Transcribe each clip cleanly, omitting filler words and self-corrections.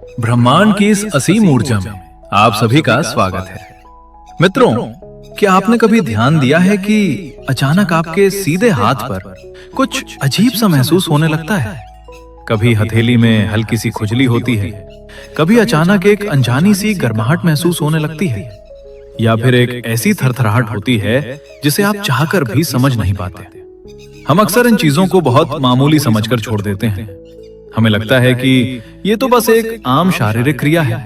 ब्रह्मांड की इस असीम ऊर्जा में आप सभी का स्वागत है। मित्रों, क्या आपने कभी ध्यान दिया है कि अचानक आपके सीधे हाथ पर कुछ अजीब सा महसूस होने लगता है? कभी हथेली में हल्की सी खुजली होती है, कभी अचानक एक अनजानी सी गर्माहट महसूस होने लगती है, या फिर एक ऐसी थरथराहट होती है जिसे आप चाहकर भी समझ नहीं पाते। हम अक्सर इन चीजों को बहुत मामूली समझकर छोड़ देते हैं। हमें लगता है कि ये तो बस एक आम शारीरिक क्रिया है,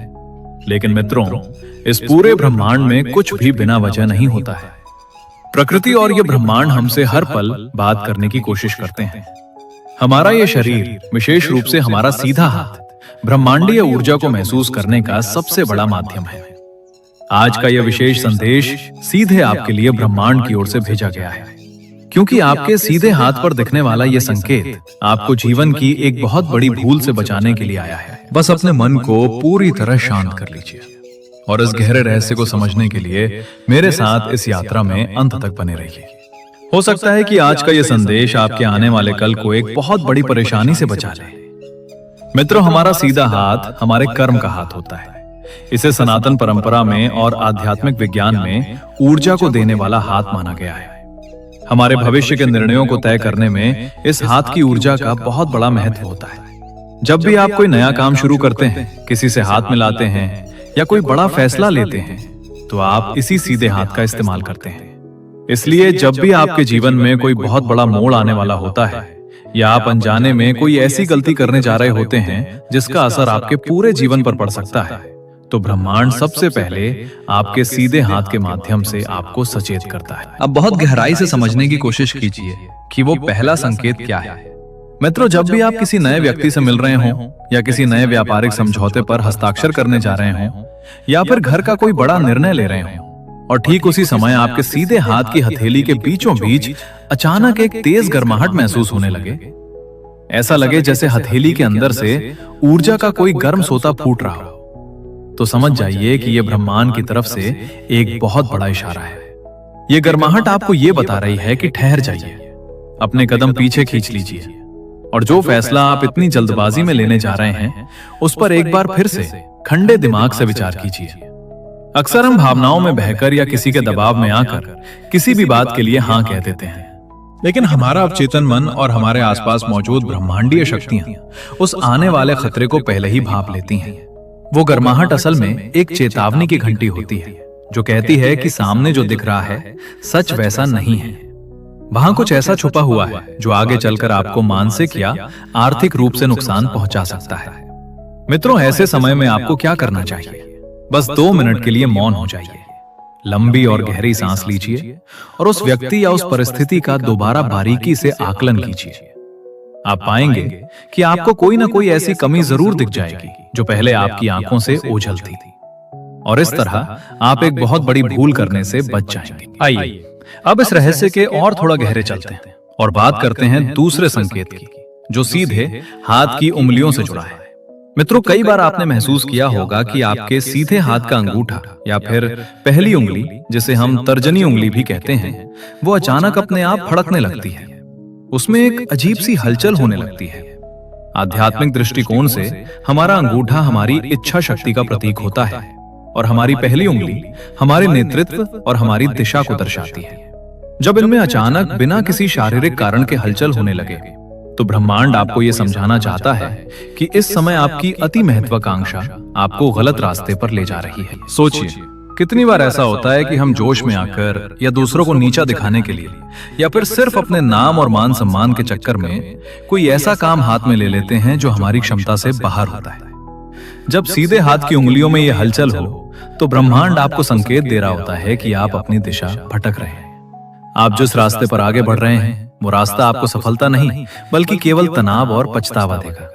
लेकिन मित्रों, इस पूरे ब्रह्मांड में कुछ भी बिना वजह नहीं होता है। प्रकृति और ये ब्रह्मांड हमसे हर पल बात करने की कोशिश करते हैं। हमारा ये शरीर, विशेष रूप से हमारा सीधा हाथ, ब्रह्मांडीय ऊर्जा को महसूस करने का सबसे बड़ा माध्यम है। आज का यह विशेष संदेश सीधे आपके लिए ब्रह्मांड की ओर से भेजा गया है, क्योंकि आपके सीधे हाथ पर दिखने वाला यह संकेत आपको जीवन की एक बहुत बड़ी भूल से बचाने के लिए आया है। बस अपने मन को पूरी तरह शांत कर लीजिए और इस गहरे रहस्य को समझने के लिए मेरे साथ इस यात्रा में अंत तक बने रहिए। हो सकता है कि आज का यह संदेश आपके आने वाले कल को एक बहुत बड़ी परेशानी से बचा ले। मित्रों, हमारा सीधा हाथ हमारे कर्म का हाथ होता है। इसे सनातन परंपरा में और आध्यात्मिक विज्ञान में ऊर्जा को देने वाला हाथ माना गया है। हमारे भविष्य के निर्णयों को तय करने में इस हाथ की ऊर्जा का बहुत बड़ा महत्व होता है। जब भी आप कोई नया काम शुरू करते हैं, किसी से हाथ मिलाते हैं या कोई बड़ा फैसला लेते हैं, तो आप इसी सीधे हाथ का इस्तेमाल करते हैं। इसलिए जब भी आपके जीवन में कोई बहुत बड़ा मोड़ आने वाला होता है, या आप अनजाने में कोई ऐसी गलती करने जा रहे होते हैं जिसका असर आपके पूरे जीवन पर पड़ सकता है, तो ब्रह्मांड सबसे पहले आपके सीधे हाथ के माध्यम से आपको सचेत करता है। अब बहुत गहराई से समझने की कोशिश कीजिए कि वो पहला संकेत क्या है। मित्रों, जब भी आप किसी नए व्यक्ति से मिल रहे हों, या किसी नए व्यापारिक समझौते पर हस्ताक्षर करने जा रहे हों, या फिर घर का कोई बड़ा निर्णय ले रहे हों, और ठीक उसी समय आपके सीधे हाथ की हथेली के बीचों बीच अचानक एक तेज गर्माहट महसूस होने लगे, ऐसा लगे जैसे हथेली के अंदर से ऊर्जा का कोई गर्म सोता फूट रहा हो, तो समझ जाइए कि यह ब्रह्मांड की तरफ से एक बहुत बड़ा इशारा है। यह गर्माहट आपको यह बता रही है कि ठहर जाइए, अपने कदम पीछे खींच लीजिए, और जो फैसला आप इतनी जल्दबाजी में लेने जा रहे हैं, उस पर एक बार फिर से ठंडे दिमाग से विचार कीजिए। अक्सर हम भावनाओं में बहकर या किसी के दबाव में आकर किसी भी बात के लिए हां कह देते हैं, लेकिन हमारा अवचेतन मन और हमारे आसपास मौजूद ब्रह्मांडीय शक्तियां उस आने वाले खतरे को पहले ही भांप लेती हैं। वो गर्माहट असल में एक चेतावनी की घंटी होती है, जो कहती है कि सामने जो दिख रहा है सच वैसा नहीं है। वहां कुछ ऐसा छुपा हुआ है जो आगे चलकर आपको मानसिक या आर्थिक रूप से नुकसान पहुंचा सकता है। मित्रों, ऐसे समय में आपको क्या करना चाहिए? बस 2 मिनट के लिए मौन हो जाइए, लंबी और गहरी सांस लीजिए और उस व्यक्ति या उस परिस्थिति का दोबारा बारीकी से आकलन कीजिए। आप पाएंगे कि आपको कोई ना कोई ऐसी कमी जरूर दिख जाएगी जो पहले आपकी आंखों से ओझल थी, और इस तरह आप एक बहुत बड़ी भूल करने से बच जाएंगे। आइए अब इस रहस्य के और थोड़ा गहरे चलते हैं और बात करते हैं दूसरे संकेत की, जो सीधे हाथ की उंगलियों से जुड़ा है। मित्रों, कई बार आपने महसूस किया होगा कि आपके सीधे हाथ का अंगूठा या फिर पहली उंगली, जिसे हम तर्जनी उंगली भी कहते हैं, वो अचानक अपने आप फड़कने लगती है। उसमें एक अजीब सी हलचल होने लगती है। आध्यात्मिक दृष्टिकोण से हमारा अंगूठा हमारी इच्छा शक्ति का प्रतीक होता है, और हमारी पहली उंगली हमारे नेतृत्व और हमारी दिशा को दर्शाती है। जब इनमें अचानक बिना किसी शारीरिक कारण के हलचल होने लगे, तो ब्रह्मांड आपको यह समझाना चाहता है कि इस समय आपकी अति महत्वाकांक्षा आपको गलत रास्ते पर ले जा रही है। सोचिए, कितनी बार ऐसा होता है कि हम जोश में आकर या दूसरों को नीचा दिखाने के लिए या फिर सिर्फ अपने नाम और मान सम्मान के चक्कर में कोई ऐसा काम हाथ में ले लेते हैं जो हमारी क्षमता से बाहर होता है। जब सीधे हाथ की उंगलियों में यह हलचल हो, तो ब्रह्मांड आपको संकेत दे रहा होता है कि आप अपनी दिशा भटक रहे हैं। आप जिस रास्ते पर आगे बढ़ रहे हैं, वो रास्ता आपको सफलता नहीं बल्कि केवल तनाव और पछतावा देगा।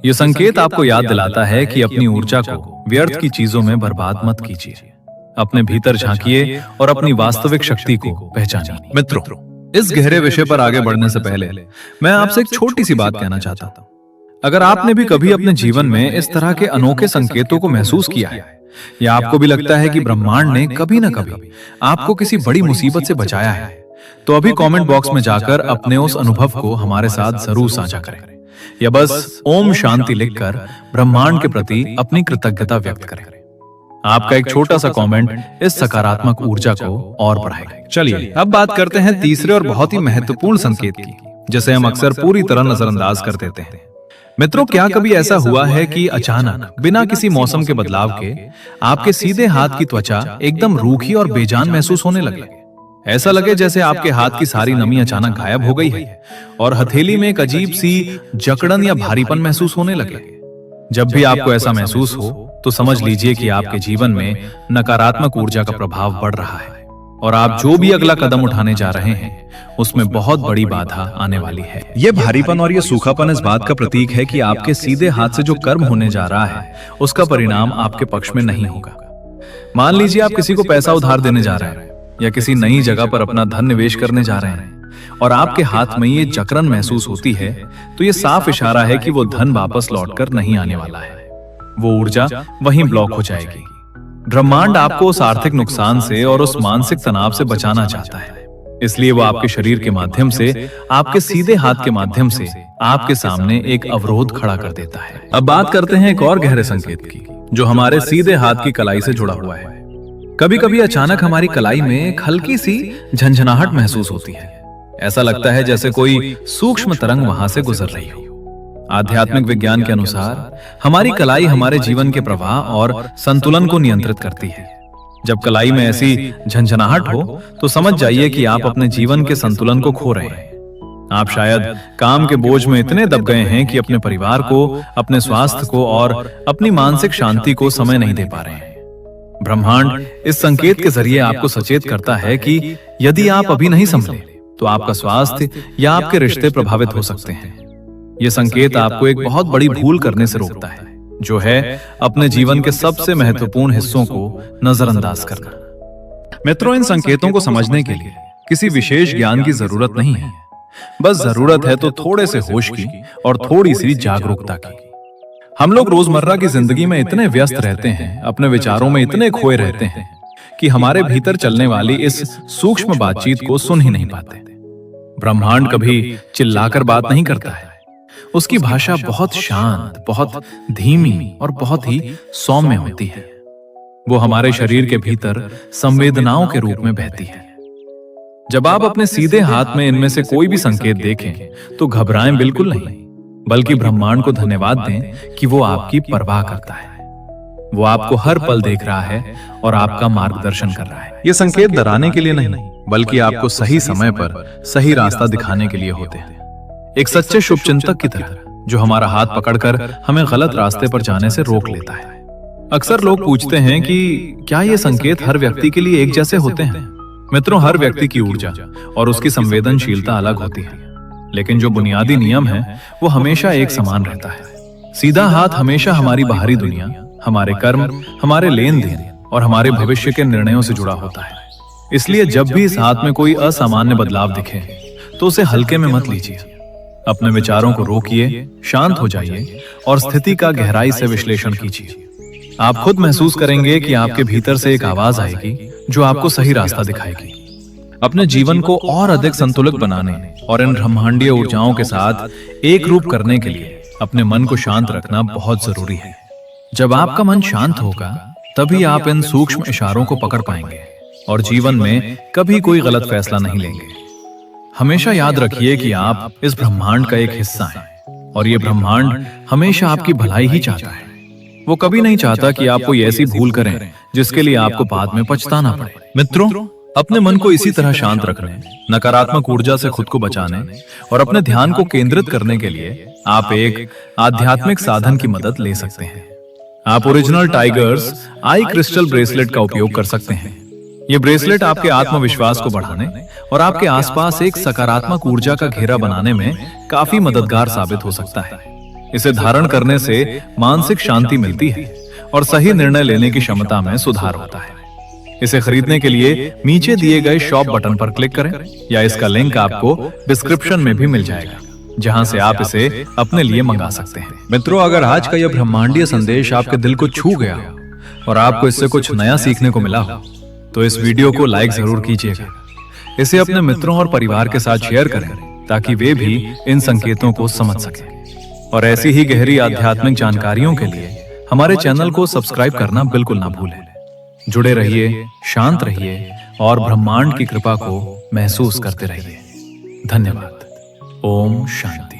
यह संकेत आपको याद दिलाता है कि अपनी ऊर्जा को व्यर्थ की चीजों में बर्बाद मत कीजिए। अपने भीतर झांकिए और अपनी वास्तविक शक्ति को पहचानिए। मित्रों, इस गहरे विषय पर आगे बढ़ने से पहले मैं आपसे एक छोटी सी बात कहना चाहता हूं। अगर आपने भी कभी अपने जीवन में इस तरह के अनोखे संकेतों को महसूस किया है, या आपको भी लगता है कि ब्रह्मांड ने कभी ना कभी आपको किसी बड़ी मुसीबत से बचाया है, तो अभी कमेंट बॉक्स में जाकर अपने उस अनुभव को हमारे साथ जरूर साझा करें। या बस ओम शांति लिखकर ब्रह्मांड के प्रति अपनी कृतज्ञता व्यक्त करें। आपका एक छोटा सा कमेंट इस सकारात्मक ऊर्जा को और बढ़ाएगा। चलिए अब बात करते हैं तीसरे और बहुत ही महत्वपूर्ण संकेत की, जिसे हम अक्सर पूरी तरह नजरअंदाज कर देते हैं। मित्रों, क्या कभी ऐसा हुआ है कि अचानक बिना किसी मौसम के बदलाव के आपके सीधे हाथ की त्वचा एकदम रूखी और बेजान महसूस होने लगे? ऐसा लगे जैसे आपके हाथ की सारी नमी अचानक गायब हो गई है और हथेली में एक अजीब सी जकड़न या भारीपन महसूस होने लगे। जब भी आपको ऐसा महसूस हो तो समझ लीजिए कि आपके जीवन में नकारात्मक ऊर्जा का प्रभाव बढ़ रहा है और आप जो भी अगला कदम उठाने जा रहे हैं उसमें बहुत बड़ी बाधा आने वाली है। ये भारीपन और ये सूखापन इस बात का प्रतीक है कि आपके सीधे हाथ से जो कर्म होने जा रहा है उसका परिणाम आपके पक्ष में नहीं होगा। मान लीजिए आप किसी को पैसा उधार देने जा रहे हैं या किसी नई जगह पर अपना धन निवेश करने जा रहे हैं और आपके हाथ में ये जकड़न महसूस होती है, तो ये साफ इशारा है कि वो धन वापस लौटकर नहीं आने वाला है। वो ऊर्जा वहीं ब्लॉक हो जाएगी। ब्रह्मांड आपको उस आर्थिक नुकसान से और उस मानसिक तनाव से बचाना चाहता है, इसलिए वो आपके शरीर के माध्यम से, आपके सीधे हाथ के माध्यम से आपके सामने एक अवरोध खड़ा कर देता है। अब बात करते हैं एक और गहरे संकेत की, जो हमारे सीधे हाथ की कलाई से जुड़ा हुआ है। कभी कभी अचानक हमारी कलाई में एक हल्की सी झंझनाहट महसूस होती है। ऐसा लगता है जैसे कोई सूक्ष्म तरंग वहां से गुजर रही हो। आध्यात्मिक विज्ञान के अनुसार हमारी कलाई हमारे जीवन के प्रवाह और संतुलन को नियंत्रित करती है। जब कलाई में ऐसी झंझनाहट हो तो समझ जाइए कि आप अपने जीवन के संतुलन को खो रहे हैं। आप शायद काम के बोझ में इतने दब गए हैं कि अपने परिवार को, अपने स्वास्थ्य को और अपनी मानसिक शांति को समय नहीं दे पा रहे हैं। ब्रह्मांड इस संकेत के जरिए आपको सचेत करता है कि यदि आप अभी नहीं संभले तो आपका स्वास्थ्य या आपके रिश्ते प्रभावित हो सकते हैं। यह संकेत आपको एक बहुत बड़ी भूल करने से रोकता है, जो है अपने जीवन के सबसे महत्वपूर्ण हिस्सों को नजरअंदाज करना। मित्रों, इन संकेतों को समझने के लिए किसी विशेष ज्ञान की जरूरत नहीं है। बस जरूरत है तो थोड़े से होश की और थोड़ी सी जागरूकता की। हम लोग रोजमर्रा की जिंदगी में इतने व्यस्त रहते हैं, अपने विचारों में इतने खोए रहते हैं कि हमारे भीतर चलने वाली इस सूक्ष्म बातचीत को सुन ही नहीं पाते। ब्रह्मांड कभी चिल्लाकर बात नहीं करता है। उसकी भाषा बहुत शांत, बहुत धीमी और बहुत ही सौम्य होती है। वो हमारे शरीर के भीतर संवेदनाओं के रूप में बहती है। जब आप अपने सीधे हाथ में इनमें से कोई भी संकेत देखें तो घबराएं बिल्कुल नहीं, बल्कि ब्रह्मांड को धन्यवाद दें कि वो आपकी परवाह करता है। वो आपको हर पल देख रहा है और आपका मार्गदर्शन कर रहा है। ये संकेत डराने के लिए नहीं, बल्कि आपको सही समय पर सही रास्ता दिखाने के लिए होते हैं। एक सच्चे शुभचिंतक की तरह, जो हमारा हाथ पकड़कर हमें गलत रास्ते पर जाने से रोक लेता है। अक्सर लोग पूछते हैं कि क्या ये संकेत हर व्यक्ति के लिए एक जैसे होते हैं? मित्रों, हर व्यक्ति की ऊर्जा और उसकी संवेदनशीलता अलग होती है, लेकिन जो बुनियादी नियम है वो हमेशा एक समान रहता है। सीधा हाथ हमेशा हमारी बाहरी दुनिया, हमारे कर्म, हमारे लेन देन और हमारे भविष्य के निर्णयों से जुड़ा होता है। इसलिए जब भी इस हाथ में कोई असामान्य बदलाव दिखे तो उसे हल्के में मत लीजिए। अपने विचारों को रोकिए, शांत हो जाइए और स्थिति का गहराई से विश्लेषण कीजिए। आप खुद महसूस करेंगे कि आपके भीतर से एक आवाज आएगी जो आपको सही रास्ता दिखाएगी। अपने जीवन को और अधिक संतुलित बनाने और इन ब्रह्मांडीय ऊर्जाओं के साथ एक रूप करने के लिए अपने मन को शांत रखना बहुत जरूरी है। जब आपका मन शांत होगा तभी आप इन सूक्ष्म इशारों को पकड़ पाएंगे और जीवन में कभी कोई गलत फैसला नहीं लेंगे। हमेशा याद रखिए कि आप इस ब्रह्मांड का एक हिस्सा हैं और ये ब्रह्मांड हमेशा आपकी भलाई ही चाहता है। वो कभी नहीं चाहता कि आप कोई ऐसी भूल करें जिसके लिए आपको बाद में पछताना पड़े। मित्रों, अपने मन को इसी तरह शांत रखने, नकारात्मक ऊर्जा से खुद को बचाने और अपने ध्यान को केंद्रित करने के लिए आप एक आध्यात्मिक साधन की मदद ले सकते हैं। आप ओरिजिनल टाइगर्स आई क्रिस्टल ब्रेसलेट का उपयोग कर सकते हैं। ये ब्रेसलेट आपके आत्मविश्वास को बढ़ाने और आपके आसपास एक सकारात्मक ऊर्जा का घेरा बनाने में काफी मददगार साबित हो सकता है। इसे धारण करने से मानसिक शांति मिलती है और सही निर्णय लेने की क्षमता में सुधार होता है। इसे खरीदने के लिए नीचे दिए गए शॉप बटन पर क्लिक करें या इसका लिंक आपको डिस्क्रिप्शन में भी मिल जाएगा, जहां से आप इसे अपने लिए मंगा सकते हैं। मित्रों, अगर आज का यह ब्रह्मांडीय संदेश आपके दिल को छू गया और आपको इससे कुछ नया सीखने को मिला हो तो इस वीडियो को लाइक जरूर कीजिएगा। इसे अपने मित्रों और परिवार के साथ शेयर करें ताकि वे भी इन संकेतों को समझ सकें। और ऐसी ही गहरी आध्यात्मिक जानकारियों के लिए हमारे चैनल को सब्सक्राइब करना बिल्कुल ना भूलें। जुड़े रहिए, शांत रहिए और ब्रह्मांड की कृपा को महसूस करते रहिए। धन्यवाद। ओम शांति।